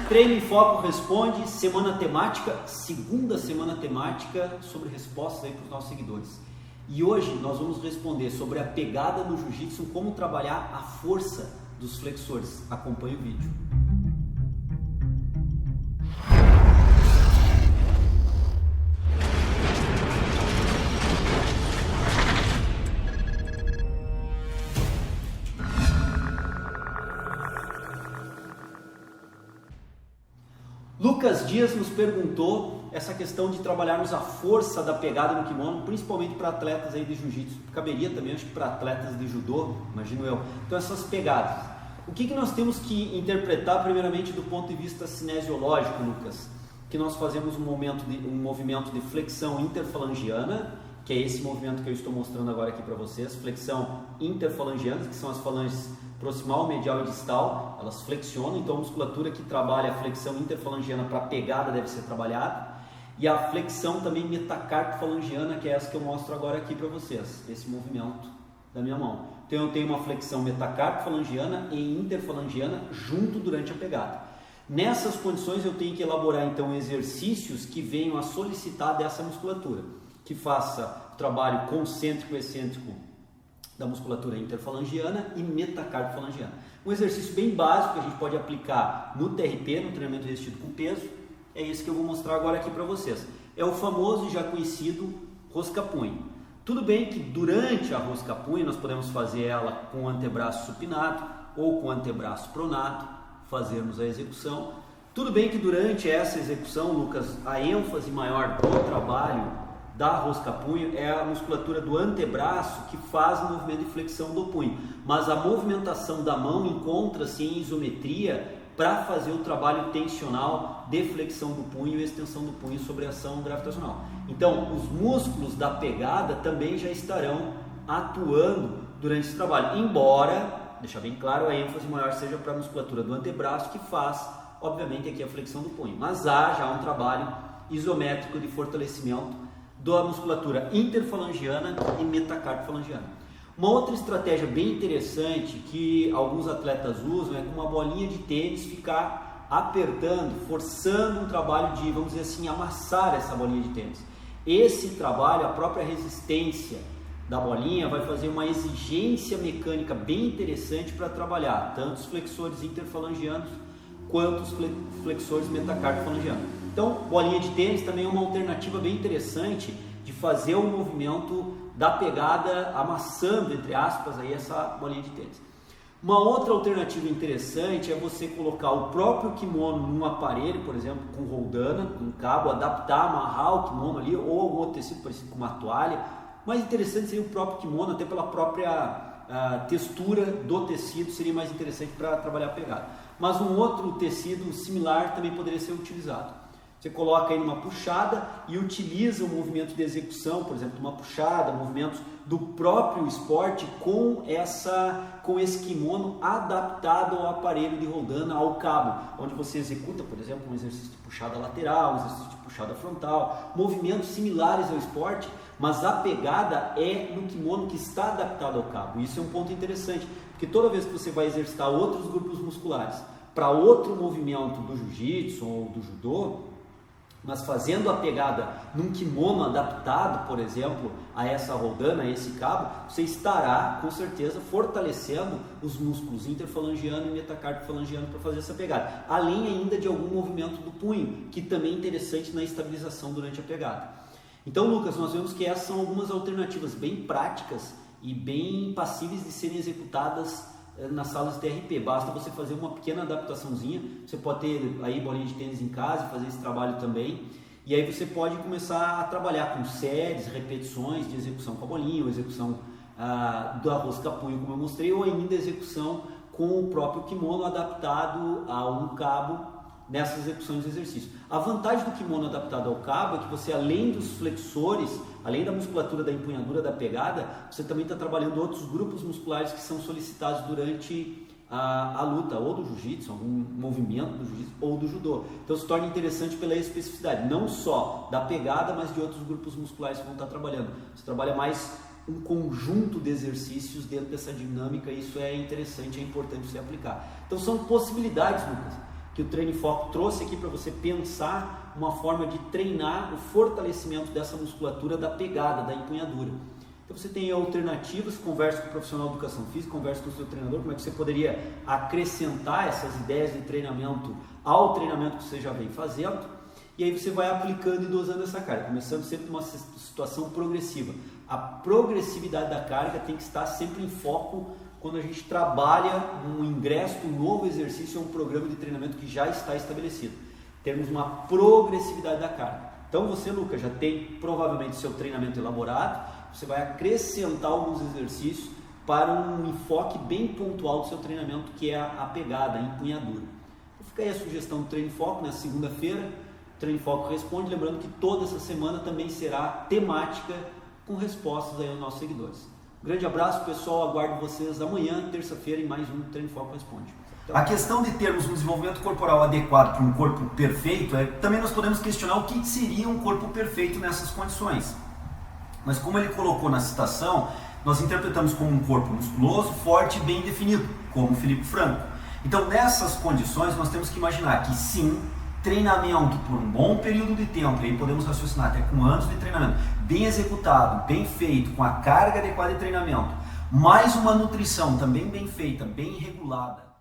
Treino em Foco Responde, semana temática, segunda semana temática sobre respostas aí para os nossos seguidores. E hoje nós vamos responder sobre a pegada no jiu-jitsu, como trabalhar a força dos flexores. Acompanhe o vídeo. Lucas Dias nos perguntou essa questão de trabalharmos a força da pegada no kimono, principalmente para atletas aí de jiu-jitsu. Caberia também, acho que para atletas de judô, imagino eu. Então essas pegadas. O que nós temos que interpretar primeiramente do ponto de vista cinesiológico, Lucas? Que nós fazemos um movimento de flexão interfalangiana, que é esse movimento que eu estou mostrando agora aqui para vocês, flexão interfalangiana, que são as falanges proximal, medial e distal, elas flexionam, então a musculatura que trabalha a flexão interfalangiana para pegada deve ser trabalhada, e a flexão também metacarpofalangiana, que é essa que eu mostro agora aqui para vocês, esse movimento da minha mão. Então eu tenho uma flexão metacarpofalangiana e interfalangiana junto durante a pegada. Nessas condições eu tenho que elaborar então exercícios que venham a solicitar dessa musculatura, que faça o trabalho concêntrico e excêntrico da musculatura interfalangiana e metacarpofalangiana. Um exercício bem básico que a gente pode aplicar no TRP, no treinamento resistido com peso, é esse que eu vou mostrar agora aqui para vocês. É o famoso e já conhecido rosca-punho. Tudo bem que durante a rosca-punho nós podemos fazer ela com o antebraço supinado ou com o antebraço pronado, fazermos a execução. Tudo bem que durante essa execução, Lucas, a ênfase maior do trabalho da rosca-punho é a musculatura do antebraço que faz o movimento de flexão do punho, mas a movimentação da mão encontra-se em isometria para fazer o trabalho tensional de flexão do punho e extensão do punho sobre a ação gravitacional. Então, os músculos da pegada também já estarão atuando durante esse trabalho, embora, deixar bem claro, a ênfase maior seja para a musculatura do antebraço que faz, obviamente, aqui a flexão do punho, mas há já um trabalho isométrico de fortalecimento da musculatura interfalangiana e metacarpofalangiana. Uma outra estratégia bem interessante que alguns atletas usam é com uma bolinha de tênis ficar apertando, forçando um trabalho de, vamos dizer assim, amassar essa bolinha de tênis. Esse trabalho, a própria resistência da bolinha vai fazer uma exigência mecânica bem interessante para trabalhar tanto os flexores interfalangianos quanto os flexores metacarpofalangianos. Então, bolinha de tênis também é uma alternativa bem interessante de fazer o movimento da pegada amassando, entre aspas, aí essa bolinha de tênis. Uma outra alternativa interessante é você colocar o próprio kimono num aparelho, por exemplo, com roldana, um cabo, adaptar, amarrar o kimono ali, ou algum outro tecido parecido com uma toalha. Mais interessante seria o próprio kimono, até pela própria textura do tecido, seria mais interessante para trabalhar a pegada. Mas um outro tecido similar também poderia ser utilizado. Você coloca aí numa puxada e utiliza o movimento de execução, por exemplo, uma puxada, movimentos do próprio esporte com esse kimono adaptado ao aparelho de roldana, ao cabo, onde você executa, por exemplo, um exercício de puxada lateral, um exercício de puxada frontal, movimentos similares ao esporte, mas a pegada é no kimono que está adaptado ao cabo. Isso é um ponto interessante, porque toda vez que você vai exercitar outros grupos musculares para outro movimento do jiu-jitsu ou do judô, mas fazendo a pegada num kimono adaptado, por exemplo, a essa roldana, a esse cabo, você estará, com certeza, fortalecendo os músculos interfalangiano e metacarpofalangiano para fazer essa pegada. Além ainda de algum movimento do punho, que também é interessante na estabilização durante a pegada. Então, Lucas, nós vemos que essas são algumas alternativas bem práticas e bem passíveis de serem executadas nas salas de TRP. Basta você fazer uma pequena adaptaçãozinha. Você pode ter aí bolinha de tênis em casa e fazer esse trabalho também, e aí você pode começar a trabalhar com séries, repetições de execução com a bolinha, ou execução da rosca-punho, como eu mostrei, ou ainda execução com o próprio kimono adaptado a um cabo nessas execuções de exercício. A vantagem do kimono adaptado ao cabo é que você, além dos flexores, além da musculatura da empunhadura da pegada, você também está trabalhando outros grupos musculares que são solicitados durante a luta, ou do jiu-jitsu, algum movimento do jiu-jitsu ou do judô. Então se torna interessante pela especificidade, não só da pegada, mas de outros grupos musculares que vão estar trabalhando. Você trabalha mais um conjunto de exercícios dentro dessa dinâmica. Isso é interessante, é importante você aplicar. Então são possibilidades, Lucas, que o Treino em Foco trouxe aqui para você pensar uma forma de treinar o fortalecimento dessa musculatura da pegada, da empunhadura. Então você tem alternativas, conversa com o profissional de educação física, conversa com o seu treinador, como é que você poderia acrescentar essas ideias de treinamento ao treinamento que você já vem fazendo, e aí você vai aplicando e dosando essa carga, começando sempre numa situação progressiva. A progressividade da carga tem que estar sempre em foco quando a gente trabalha um ingresso, um novo exercício ou um programa de treinamento que já está estabelecido. Temos uma progressividade da carga. Então você, Lucas, já tem provavelmente seu treinamento elaborado, você vai acrescentar alguns exercícios para um enfoque bem pontual do seu treinamento, que é a pegada, a empunhadura. Então fica aí a sugestão do Treino em Foco, na segunda-feira, o Treino em Foco responde, lembrando que toda essa semana também será temática com respostas aí aos nossos seguidores. Um grande abraço, pessoal, aguardo vocês amanhã, terça-feira, em mais um Treino em Foco Responde. A questão de termos um desenvolvimento corporal adequado para um corpo perfeito, também nós podemos questionar o que seria um corpo perfeito nessas condições. Mas como ele colocou na citação, nós interpretamos como um corpo musculoso, forte e bem definido, como o Felipe Franco. Então nessas condições nós temos que imaginar que sim, treinamento por um bom período de tempo, e aí podemos raciocinar até com anos de treinamento, bem executado, bem feito, com a carga adequada de treinamento, mais uma nutrição também bem feita, bem regulada,